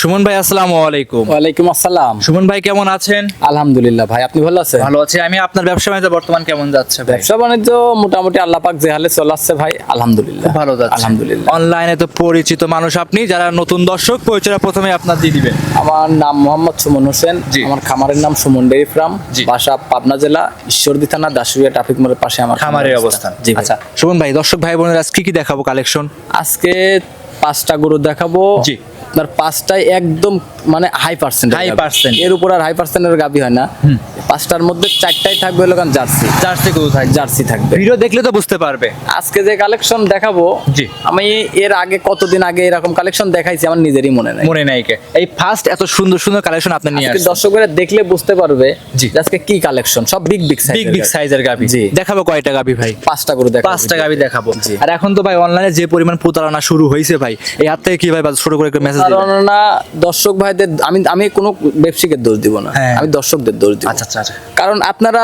সুমন ভাই আসসালামু আলাইকুম। ওয়ালাইকুম আসসালাম। সুমন ভাই কেমন আছেন? আলহামদুলিল্লাহ ভাই, আপনি ভালো আছেন? ভালো আছি আমি। আপনার ব্যবসা বাণিজ্য বর্তমান কেমন যাচ্ছে ভাই? ব্যবসা বাণিজ্য মোটামুটি আল্লাহ পাক যে হালে চলাচ্ছে ভাই, আলহামদুলিল্লাহ ভালো যাচ্ছে আলহামদুলিল্লাহ। অনলাইনে তো পরিচিত মানুষ আপনি, যারা নতুন দর্শক পরিচয় প্রথমে আপনার দিয়ে দিবেন। আমার নাম মোহাম্মদ সুমন হোসেন। জি। আমার খামারের নাম সুমন ডেইরি ফার্ম। জি। বাসা পাবনা জেলা ঈশ্বরদী থানা দাসুরিয়া ট্রাফিক মোড়ের পাশে আমার খামারের অবস্থান। জি ভাই। আচ্ছা সুমন ভাই, দর্শক ভাই বোনেরা আজকে কি দেখাবো কালেকশন? আজকে 5টা গরু দেখাবো। জি। আপনার 5টাই একদম মানে হাই পার্সেন্ট। High percent. এর উপর আর হাই পার্সেন্টের গাভী হয় না। 5টার মধ্যে 4টাই থাকবে হলো কারণ জার্সি। জার্সি গরু থাকবে। জার্সি থাকবে। ভিডিও দেখলে তো বুঝতে পারবে। আজকে যে কালেকশন দেখাবো, জি। আমি এর আগে কতদিন আগে এরকম কালেকশন দেখাইছি আমার নিজেরই মনে নাই। মনে নাই কে? এই ফার্স্ট এত সুন্দর সুন্দর কালেকশন আপনি নিয়ে আজকে আসছেন। দর্শকরা দেখলে বুঝতে পারবে জি। যে আজকে কি কালেকশন, সব big big size. Big big সাইজের গাভী। জি। দেখাবো কয়টা গাভী ভাই? 5টা করে দেখাবো। 5টা গাভী দেখাবো। জি। আর এখন তো ভাই অনলাইনে যে পরিমাণ প্রতারণা শুরু হয়েছে ভাই, এই হাত থেকে কি ভাই ছোট করে একটা মেসেজ দিবেন? কারণ না, দর্শক ভাইদের আমি কোনো ব্যবসায়ীকে দোষ দিব না। হ্যাঁ। আমি দর্শকদের দোষ দিব। আচ্ছা আচ্ছা। কারণ আপনারা,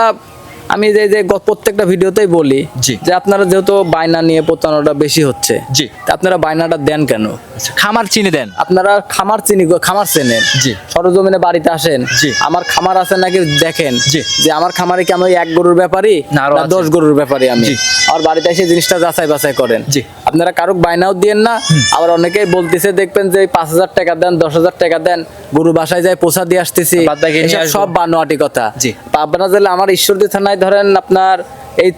আমি যে যে প্রত্যেকটা ভিডিওতেই বলি জি। যে আপনারা যেহেতু বায়না নিয়ে প্রতারণাটা বেশি হচ্ছে, জি। তা আপনারা বায়নাটা দেন কেন? আচ্ছা, খামার চিনে দেন। আপনারা খামার খামার চেনেন। জি। সরজমিনে বাড়িতে আসেন। জি। আমার খামার আছে নাকি দেখেন। জি। যে আমার খামারে কি আমি ওই 1 গরুর ব্যাপারী না, আরো না আছে। 10 গরুর ব্যাপারী আমি। জি। আমার বাড়িতে এসে জিনিসটা যাচাই বাছাই করেন। জি। আপনারা কারুক বায়নাও দিয়েন না। আবার অনেকেই বলতেছে, দেখবেন যে 5,000 টাকা দেন, 10,000 টাকা দেন, গরু বাসায় যায় পোষা দিয়ে আসতেছি, বাদ বাকি নিয়ে এসব আসবো। সব বানোয়াটি কথা। জি। পাবনা জেলা আমার ঈশ্বরদী থানায় ধরেন আপনার এই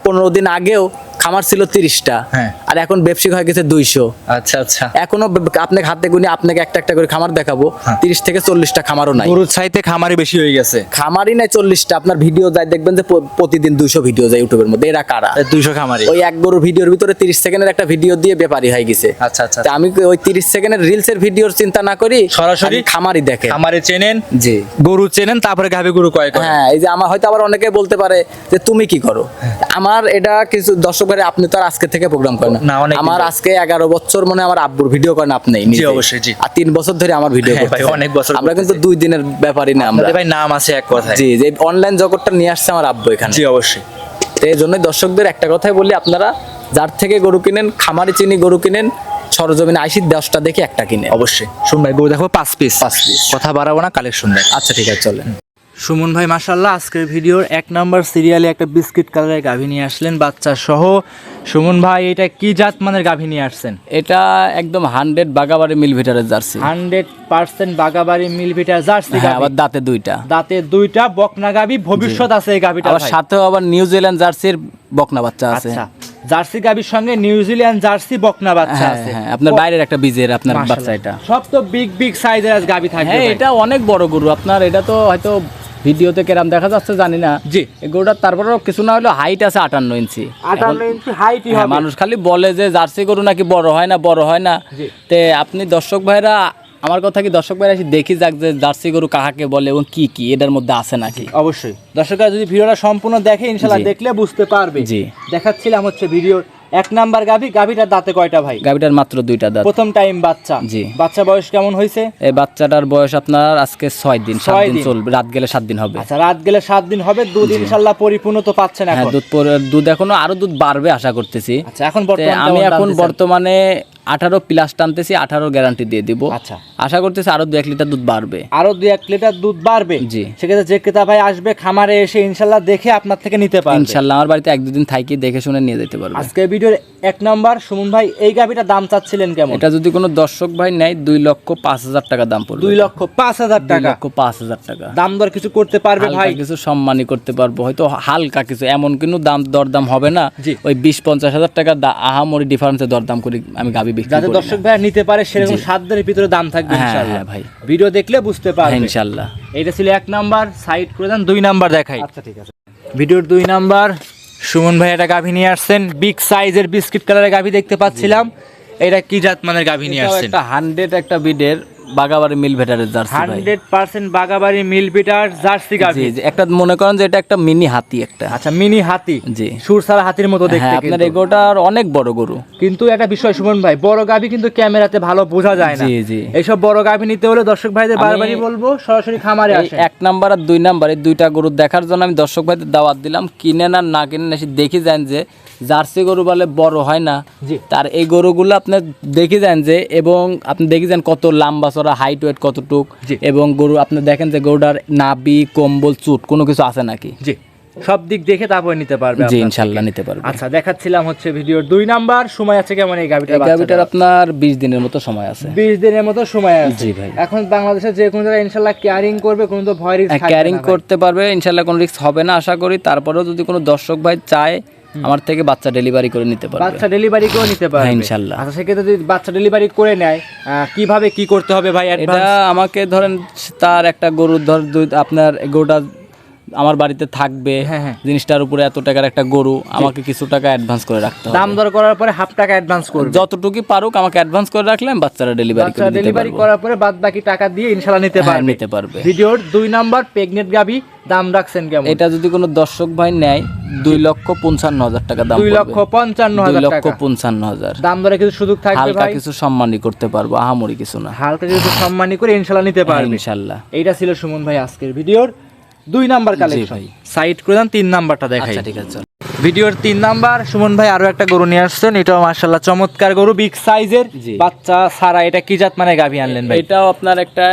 15 দিন আগেও খামার ছিল 30টা। হ্যাঁ। আর এখন ব্যবসায়িক হয়ে গেছে 200। আচ্ছা আচ্ছা। এখনো আপনাকে হাতে গুনি আপনাকে একটা একটা করে খামার দেখাবো। 30 থেকে 40টা খামারও নাই। গরুর চাইতে খামারই বেশি হয়ে গেছে। খামারই নাই 40টা। আপনার ভিডিও যায়, দেখবেন যে প্রতিদিন 200 ভিডিও যায় ইউটিউবের মধ্যে। এরা কারা? 200 খামারি। ওই 1 গরুর ভিডিওর ভিতরে 30 সেকেন্ডের একটা ভিডিও দিয়ে ব্যাপারী হয়ে গেছে। আচ্ছা আচ্ছা। তা আমি ওই 30 সেকেন্ডের রিলসের ভিডিওর চিন্তা না করি, সরাসরি আগে খামারই দেখে। খামারে চেনেন, জি। গরু চেনেন, তারপরে গাভী গরু ক্রয় করেন। হ্যাঁ, এই যে আমার হয়তো আবার অনেকে বলতে পারে যে তুমি কি করো। আমার এটা কিছু দর্শক ভাই, আপনি তো আর আজকে থেকে প্রোগ্রাম করেন না, অনেক দিন আমার ধরে। আজকে 11 বছর মনে হয় আমার আব্বুর ভিডিও করেন আপনি জি, নিজে। অবশ্যই, জি। আর 3 বছর ধরে আমার ভিডিও হ্যাঁ ভাই, করতেছেন। অনেক বছর আমরা কিন্তু করতেছি। 2 দিনের ব্যাপারই না আমরা। আপনাদের ভাই নাম আছে এক কথায়। জি, যে অনলাইন জগৎটা নিয়ে আসছে আমার আব্বু এখানে। জি অবশ্যই। তো এই জন্যই দর্শকদের একটা কথাই বলি, আপনারা যার থেকে গরু কিনেন, খামারি চিনি গরু কিনেন, সরজমিনে আইসি 10টা দেখে একটা কিনে। অবশ্যই। শুন ভাই, গরু দেখো 5 পিস। 5 পিস। কথা বাড়াবো না, কালেকশন দেখ। আচ্ছা ঠিক আছে, চলেন। সুমন ভাই মাশাআল্লাহ, আজকের ভিডিওর 1 নাম্বার সিরিয়ালে একটা বিস্কিট কালারের গাভী নিয়ে আসলেন বাচ্চা সহ। সুমন ভাই, এটা কি জাত মানের গাভী নিয়ে আসছেন? এটা একদম 100 বাগাবাড়ি মিল ভিটারের জার্সি। 100% বাগাবাড়ি মিলভিটার জার্সি হ্যাঁ, গাভী। আবার দাঁতে 2টা। দাঁতে 2টা, বকনা গাভী। ভবিষ্যৎ আছে এই গাভীটা আবার ভাই। সাথেও আবার নিউজিল্যান্ড জার্সির বকনা বাচ্চা আছে। আচ্ছা, জার্সি গাভীর সঙ্গে নিউজিল্যান্ড জার্সি বকনা বাচ্চা হ্যাঁ, আছে। হ্যাঁ, আপনার বাইরের একটা বীজের আপনার মাশাআল্লাহ। বাচ্চা এটা। সব তো বিগ বিগ সাইজের আজ গাভী থাকবে হ্যাঁ, ভাই। এটা অনেক বড় গরু। আপনার এটা তো হয়তো ভিডিওতে কেরাম দেখা যাচ্ছে জানি না। জি। এই গরুটার তারপরেও কিছু না হলো হাইট আছে 58 ইঞ্চি। 58 ইঞ্চি হাইটই হ্যাঁ, হবে। মানুষ খালি বলে যে জার্সি গরু নাকি বড় হয় না, বড় হয় না। জি। তে আপনি দর্শক ভাইরা, আমার কথা কি দর্শক ভাইরা এসে দেখি যাক যে জার্সি গরু কাহাকে বলে এবং কি কি এটার মধ্যে আছে নাকি। অবশ্যই দর্শকরা যদি ভিডিওটা সম্পূর্ণ দেখে ইনশাআল্লাহ জি। দেখলে বুঝতে পারবে। জি। দেখাচ্ছিলাম হচ্ছে ভিডিওর 1 নাম্বার গাভী। গাভীটার দাঁতে কয়টা ভাই? গাভিটার মাত্র 2টা দাঁত। প্রথম টাইম বাচ্চা। জি। বাচ্চা বয়স কেমন হয়েছে? এই বাচ্চাটার বয়স আপনার আজকে 6 দিন, 7 6 দিন দিন। চলবে, রাত গেলে 7 দিন হবে। আচ্ছা, রাত গেলে 7 দিন হবে। দুধ জি। ইনশাআল্লাহ পরিপূর্ণ তো পাচ্ছেন হ্যাঁ, এখন? দুধ এখনো আরো দুধ বাড়বে আশা করতেছি। আচ্ছা, এখন তে বর্তমানে আমি কেমন এখন টানতেছেন? বর্তমানে 18 প্লাস টানতেছি, 18 গ্যারান্টি দিয়ে দিব। আচ্ছা। আশা করতেছি আরো 2-1 লিটার দুধ বাড়বে। আরো 2-1 লিটার দুধ বাড়বে। জি। সেক্ষেত্রে যে ক্রেতা ভাই আসবে খামারে এসে ইনশাআল্লাহ দেখে আপনার থেকে নিতে পারবে। ইনশাআল্লাহ আমার বাড়িতে 1-2 দিন থাকি, দেখে শুনে নিয়ে যেতে পারবে। আজকে ভিডিওর 1 নাম্বার সুমন ভাই, এই গাভীটার দাম চাচ্ছিলেন কেমন? এটা যদি কোনো দর্শক ভাই নেয় 2,05,000 টাকা দাম পড়বে। 2,05,000 টাকা। 2,05,000 টাকা। দাম দর কিছু করতে পারবে হালকা ভাই? কিছু সম্মানই করতে পারবো, হয়তো হালকা কিছু, এমন কিন্তু দরদাম হবে না। জি। ওই 20-50,000 টাকা আহামরি ডিফারেন্সে দরদাম করি আমি গাবি বিক্রি যাতে করি দর্শক না। ভাই নিতে পারে সেরকম জি। সাধ্যের ভিতরে দাম থাকবে হ্যাঁ, ইনশাআল্লাহ। হ্যাঁ ভাই। ভিডিও দেখলে বুঝতে হ্যাঁ, পারবে। ইনশাআল্লাহ। এইটা ছিল 1 নাম্বার, সাইড করে দেন। 2 নাম্বার দেখাই। আচ্ছা ঠিক আছে। ভিডিওর 2 নাম্বার সুমন ভাই একটা গাভী নিয়ে আসছেন, বিগ সাইজের বিস্কিট কালারের গাভী দেখতে পাচ্ছিলাম। এটা কি জাত মানের গাভী নিয়ে এটাও আসছেন? একটা 100 একটা বিডের বাগাবাড়ি মিল ভেটারের জার্সি ভাই। 100% বাগাবাড়ি মিল বিটার জার্সি গাভী। জি, জি, একটা মনে করেন যে এটা একটা মিনি হাতি একটা। আচ্ছা, মিনি হাতি। জি। সুরসারা হাতির মতো দেখতে। হ্যাঁ, আপনার কিন্তু। এগোটার অনেক বড় গরু। কিন্তু একটা বিষয় সুমন ভাই, বড় গাভী কিন্তু ক্যামেরাতে ভালো বোঝা যায় না। জি, জি। এইসব বড় গাভী নিতে হলে দর্শক ভাইদের আমি- বারবারই বলবো সরাসরি খামারে এই আসেন। 1 নাম্বার আর 2 নাম্বার এই 2টা গরু দেখার জন্য আমি দর্শক ভাইদের দাওয়াত দিলাম। কিনেন আর না কিনেন এসে দেখে যান যে জার্সি গরু বলে বড় হয় না। জি। তার এই গরুগুলো আপনি দেখে যান যে, এবং আপনি দেখে যান কত লম্বা লম্বা-চড়া, হাইট ওয়েট কতটুক, জি। এবং গরু আপনি দেখেন যে গরুটার নাভি, কম্বল, চুট কোনো কিছু আছে নাকি। জি, সব দিক দেখে তারপরে নিতে পারবে জি আপনার ইনশাল্লাহ থেকে। নিতে পারবে। আচ্ছা, দেখাচ্ছিলাম হচ্ছে ভিডিওর 2 নাম্বার। সময় আছে কেমন এই গাভিটার? এই গাভিটার আপনার 20 দিনের মতো সময় আছে। 20 দিনের মতো সময় আছে। জি ভাই। এখন বাংলাদেশে যে কোনো জায়গায় ইনশাআল্লাহ ক্যারিং করবে, কোনো তো ভয় রিস্ক থাকবে না। ক্যারিং ভাই। করতে পারবে ইনশাল্লাহ, কোনো রিস্ক হবে না আশা করি। তারপরেও যদি কোনো দর্শক ভাই চায় আমার থেকে বাচ্চা ডেলিভারি করে নিতে পারবে। বাচ্চা ডেলিভারি করে নিতে পারবে হ্যাঁ, ইনশাল্লাহ। আচ্ছা, সেক্ষেত্রে যদি বাচ্চা ডেলিভারি করে নেয় কিভাবে কি করতে হবে ভাই? এটা অ্যাডভান্স আমাকে ধরেন তার একটা গরুর আপনার গরুটা আমার বাড়িতে থাকবে, হ্যাঁ, হ্যাঁ। জিনিসটার উপরে এত টাকার একটা গরু, আমাকে কিছু টাকা অ্যাডভান্স করে রাখতে হবে। দাম দর করার পরে হাফ টাকা অ্যাডভান্স করবে। যতটুকু পারুক আমাকে অ্যাডভান্স করে রাখলাম, বাচ্চারা ডেলিভারি বাচ্চা করে দিতে ডেলিভারি পারবো। করার পরে বাদ বাকি টাকা দিয়ে ইনশাআল্লাহ নিতে হ্যাঁ, পারবে। নিতে পারবে। ভিডিওর 2 নাম্বার প্রেগনেন্ট গাভি, দাম রাখছেন কেমন? এটা যদি কোনো দর্শক ভাই নেয় 2,55,000 টাকা দাম পড়বে। 2,55,000 টাকা। 2,55,000। দাম দরে কিছু সুযোগ থাকবে হালকা ভাই? কিছু সম্মানই করতে পারবো, আহামরি কিছু না। হালকা কিছু সম্মানী করে ইনশাআল্লাহ নিতে হ্যাঁ, পারবে। ইনশাল্লাহ। এইটা ছিল সুমন ভাই আজকের ভিডিওর 2 নাম্বার কালেকশন। ভাই। সাইড করে দেন, 3 নাম্বারটা দেখাই। আচ্ছা ঠিক আছে, চল। ভিডিওর 3 নাম্বার সুমন ভাই আরো একটা গরু নিয়ে আসছেন। এটাও মাশাআল্লাহ চমৎকার গরু, বিগ সাইজের, জি। বাচ্চা সারা। এটা কি জাত মানে গাভি আনলেন ভাই? এটাও আপনার একটা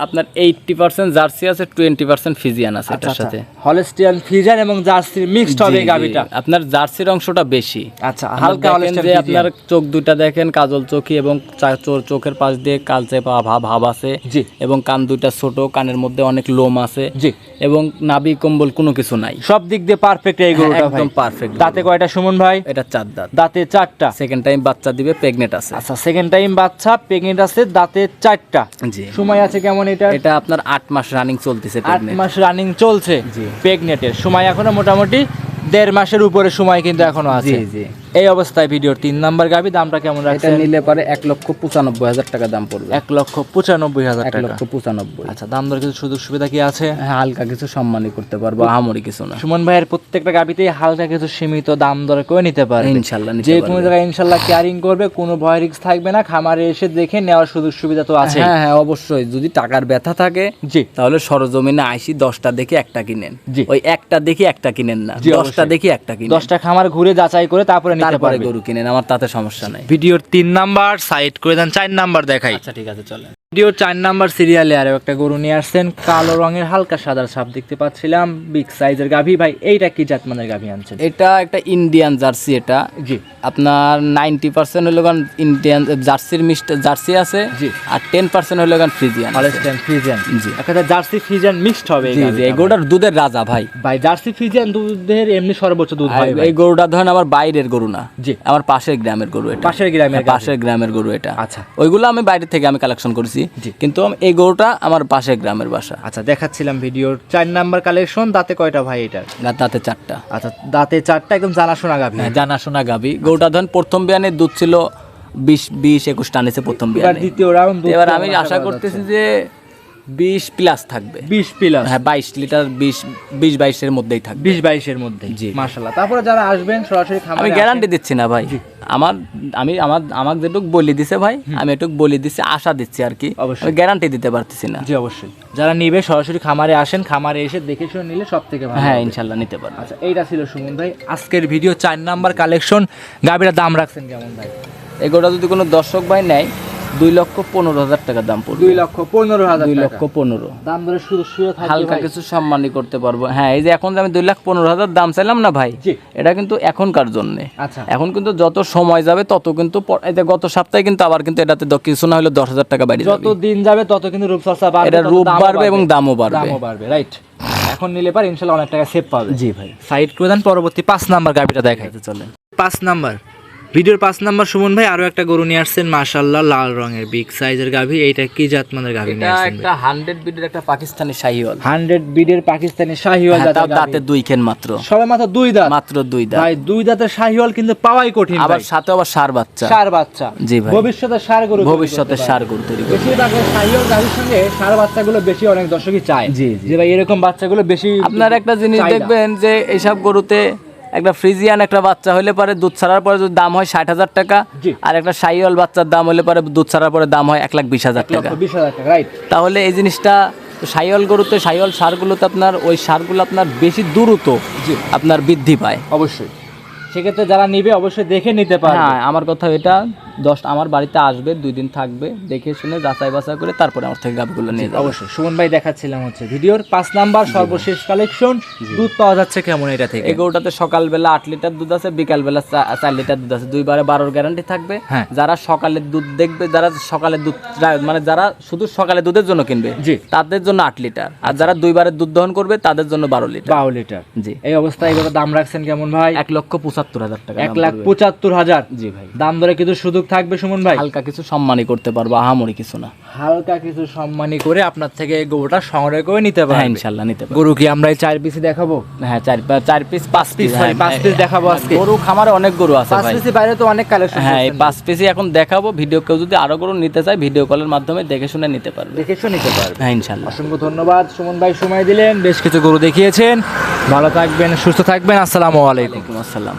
আপনার 80% জার্সি আছে, 20% ফিজিয়ান আছে এটার সাথে। হলস্টিয়ান ফ্রিজিয়ান এবং জার্সির মিক্সড হবে এই জি, গাভিটা। আপনার জার্সির অংশটা বেশি। আচ্ছা, আপনার হালকা দেখেন হলস্টিয়ান যে আপনার চোখ দুইটা দেখেন কাজল চোখি, এবং চোখের পাশ দিয়ে কালচে ভাব আছে, জি। এবং কান দুইটা ছোট, কানের মধ্যে অনেক লোম আছে, জি। এবং নাভি কম্বল কোনো কিছু নাই। সব দিক দিয়ে পারফেক্ট এই গরুটা ভাই। একদম পারফেক্ট। দাঁতে কয়টা সুমন ভাই? এটা 4 দাঁত। দাঁতে 4টা। সেকেন্ড টাইম বাচ্চা দিবে, প্রেগনেন্ট আছে। আচ্ছা, সেকেন্ড টাইম বাচ্চা, প্রেগনেন্ট আছে, দাঁতে 4টা। জি। সময় আছে কেমন এটা? এটা আপনার 8 মাস রানিং চলতেছে। 8 মাস রানিং চলছে। জি। প্রেগনেন্টের সময় এখনো মোটামুটি 1.5 মাসের উপরে সময় কিন্তু এখনো আছে। জি, জি। এই অবস্থায় ভিডিওর 3 নাম্বার গাভি, দামটা কেমন এটা রাখছেন? নিলে পারে 1,95,000 টাকা দাম পড়বে। 1,95,000 টাকা। 1,95,000। আচ্ছা, দাম দর কিছু সুযোগ সুবিধা কি আছে? হ্যাঁ, হালকা কিছু সম্মানই করতে পারবো, আহামরি কিছু না। সুমন ভাইয়ের প্রত্যেকটা গাভিতেই হালকা কিছু সীমিত দাম দর করে নিতে পারবে ইনশাল্লাহ নিতে যে পারবে। কোনো জায়গায় ইনশাল্লাহ ক্যারিং করবে, কোনো ভয় রিস্ক থাকবে না। খামারে এসে দেখে নেওয়ার সুযোগ সুবিধা তো আছে। হ্যাঁ হ্যাঁ, অবশ্যই। যদি টাকার ব্যথা থাকে জি। তাহলে সরজমিনে আইসি 10টা দেখে একটা কিনেন। জি। ওই একটা দেখে একটা কিনেন না, জি, 10টা অবশ্যই। দেখে একটা কিনেন। 10টা খামার ঘুরে যাচাই করে তারপরে নিতে তারপরে পারবে। গরু কিনেন, আমার তাতে সমস্যা নাই। ভিডিওর 3 নাম্বার সাইড করে দেন, 4 নাম্বার দেখাই। আচ্ছা ঠিক আছে, চলেন। ভিডিওর 4 নাম্বার সিরিয়ালে আরো একটা গরু নিয়ে আসছেন, কালো রঙের হালকা সাদা ছাপ দেখতে পাচ্ছিলাম, বিগ সাইজের গাভি। ভাই এইটা কি জাত মানের গাভি আনছেন? এটা একটা ইন্ডিয়ান জার্সি। এটা জি। আপনার 90% হলো গান ইন্ডিয়ান জার্সির জার্সি আছে, জি। আর 10% হলো গান ফ্রিজিয়ান। Holstein Friesian. জি। একটা জার্সি ফ্রিজিয়ান মিক্সড হবে এই জি জি, গাভীটা এই গরুটার দুধের রাজা ভাই। ভাই জার্সি ফ্রিজিয়ান দুধের এমনি সর্বোচ্চ দুধ আর হয় ভাই। এই গরুটা ধরেন আমার বাইরের গরু না, জি। আমার পাশের গ্রামের গরু এটা। পাশের গ্রামের হ্যাঁ, পাশের গ্রামের গরু এটা। আচ্ছা। ওইগুলো আমি বাইরে থেকে আমি কালেকশন করেছি, জি। কিন্তু এই গরুটা আমার পাশের গ্রামের বাসা। আচ্ছা, দেখাচ্ছিলাম ভিডিওর 4 নাম্বার কালেকশন। দাঁতে কয়টা ভাই এটার? তাতে 4টা। আচ্ছা, দাঁতে 4টা, একদম জানাশোনা গাভি। হ্যাঁ, জানাশোনা গাবি। গরুটা ধরেন প্রথম বিয়ানে দুধ ছিল 20-21 টানেছে প্রথম এবার বিয়ানে। দ্বিতীয় রাউন্ড এবার আমি আশা করতেছি যে 20 প্লাস থাকবে। 20 প্লাস। হ্যাঁ, 22 লিটার, 20-22 এর মধ্যেই থাকবে। 20-22 এর মধ্যে। জি। মাশাআল্লাহ। তারপরে যারা আসবেন সরাসরি খামারে আমি গ্যারান্টি দিচ্ছি না ভাই, আমার যেটুক বলি দিছে ভাই, আমি এটুক বলি দিচ্ছি, আশা দিচ্ছি আর কি। অবশ্যই। আমি গ্যারান্টি দিতে পারতেছি না। জি, অবশ্যই। যারা নিবে সরাসরি খামারে আসেন, খামারে এসে দেখে শুনে নিলে সব থেকে ভালো হ্যাঁ, হবে। ইনশাল্লাহ নিতে পারবো। আচ্ছা, এইটা ছিল সুমন ভাই আজকের ভিডিও 4 নাম্বার কালেকশন। গাভীর দাম রাখছেন কেমন ভাই? এগুলোটা যদি কোনো দর্শক ভাই নেয় 2,15,000 টাকা দাম পড়বে। 2,15,000 2,15,000। দাম ধরে সুযোগ সুবিধা থাকবে হালকা ভাই? কিছু সম্মানই করতে পারবো। হ্যাঁ, এই যে এখন যে আমি 2,15,000 দাম চাইলাম না ভাই, জি। এটা কিন্তু এখনকার জন্য। আচ্ছা। এখন কিন্তু যত সময় যাবে তত কিন্তু এই যে গত সপ্তাহে কিন্তু আবার কিন্তু এটাতে কিছু না হলে 10,000 টাকা বাড়ি যত যাবে। দিন যাবে তত কিন্তু রূপচর্চা বাড়বে, এটা তত রূপ দামও বাড়বে এবং দামও বাড়বে। রাইট। এখন নিলে পারে ইনশাআল্লাহ অনেক টাকা সেভ পাবে। জি ভাই। সাইড করে দেন, পরবর্তী 5 নাম্বার গাভীটা দেখাইতে চলেন। 5 নাম্বার ভিডিওর 5 নাম্বার সুমন ভাই আরো একটা গরু নিয়ে আসছেন, মাশাআল্লাহ লাল রঙের বিগ সাইজের গাভী। এইটা কি জাত মানের গাভী নিয়ে এটা আসছেন? একটা 100 বিডের একটা পাকিস্তানি শাহিওয়াল। 100 বিডের পাকিস্তানি শাহিওয়াল হ্যাঁ, তাও জাতের দাঁতে গাভী। 2 খেন মাত্র। সবে মাত্র 2 দাঁত। মাত্র 2 দাঁত। ভাই 2 দাঁতের শাহিওয়াল কিন্তু পাওয়াই কঠিন আবার ভাই। সাথে আবার ষাঁড় বাচ্চা। ষাঁড় বাচ্চা। জি ভাই। ভবিষ্যতে ষাঁড় গরু তৈরি ভবিষ্যতে করতে ষাঁড় পারে। গরু তৈরি করবে। বেশিরভাগ শাহিওয়াল গাভীর সঙ্গে ষাঁড় বাচ্চাগুলো বেশি অনেক দর্শকই চায়। জি, জি। যে ভাই এরকম বাচ্চাগুলো বেশি। আপনার একটা জিনিস চাহিদা। দেখবেন যে এইসব গরুতে একটা ফ্রিজিয়ান একটা বাচ্চা হলে পরে দুধ ছাড়ার পরে যদি দাম হয় 60,000 টাকা, জি। আর একটা শাহিওয়াল বাচ্চার দাম হলে পরে দুধ ছাড়ার পরে দাম হয় 1,20,000 টাকা। 1,20,000 টাকা, রাইট। তাহলে এই জিনিসটা তো শাহিওয়াল গরুতে, শাহিওয়াল ষাঁড়গুলোতে আপনার ওই ষাঁড়গুলো আপনার বেশি দ্রুত জি। আপনার বৃদ্ধি পায়। অবশ্যই। সেক্ষেত্রে যারা নিবে অবশ্যই দেখে নিতে পারবে। হ্যাঁ, আমার কথা এটা আমার বাড়িতে আসবে, 2 দিন থাকবে, দেখে শুনে যাচাই বাছাই করে তারপরে আমার থেকে গাভীগুলো নিয়ে যাবে। অবশ্যই সুমন ভাই দেখাচ্ছিলাম হচ্ছে ভিডিওর 5 নাম্বার সর্বশেষ কালেকশন। দুধ পাওয়া যাচ্ছে কেমন এটা থেকে? এই গরুটাতে সকালবেলা 8 লিটার দুধ আছে, বিকালবেলা 4 লিটার দুধ আছে, 2 বারে 12 গ্যারান্টি থাকবে। হ্যাঁ। যারা সকালে দুধ দেখবে, যারা সকালে দুধ মানে যারা শুধু সকালে দুধের জন্য কিনবে, জি, তাদের জন্য 8 লিটার, আর যারা 2 বারে দুধ দহন করবে তাদের জন্য 12 লিটার। 12 লিটার। জি। এই অবস্থায় এগুলো দাম রাখছেন কেমন ভাই? 1,75,000 টাকা। 1,75,000। জি ভাই। দাম দরে কিছু সুযোগ থাকবে সুমন ভাই? হালকা কিছু সম্মানই করতে পারবো, আহামরি কিছু না। হালকা কিছু সম্মানী করে আপনার থেকে এই গরুটা সংগ্রহ করে নিতে হ্যাঁ, পারবে। ইনশাআল্লাহ নিতে পারবো। গরু কি আমরা এই 4 পিসই দেখাবো? হ্যাঁ, 4 পিস 5 পিস, sorry, 5 পিস দেখাবো আজকে। গরু খামারে অনেক গরু আছে 5 ভাই। পিসের বাইরে তো অনেক কালেকশন। হ্যাঁ, এই 5 পিসই এখন দেখাবো। ভিডিও কেউ যদি আরো গরু নিতে চায়, ভিডিও কলের মাধ্যমে দেখে শুনে নিতে পারবে। দেখে শুনে নিতে পারবে। হ্যাঁ, ইনশাআল্লাহ। অসংখ্য ধন্যবাদ সুমন ভাই, সময় দিলেন, বেশ কিছু গরু দেখিয়েছেন। ভালো থাকবেন, সুস্থ থাকবেন। আসসালামু আলাইকুম। ওয়ালাইকুম আসসালাম।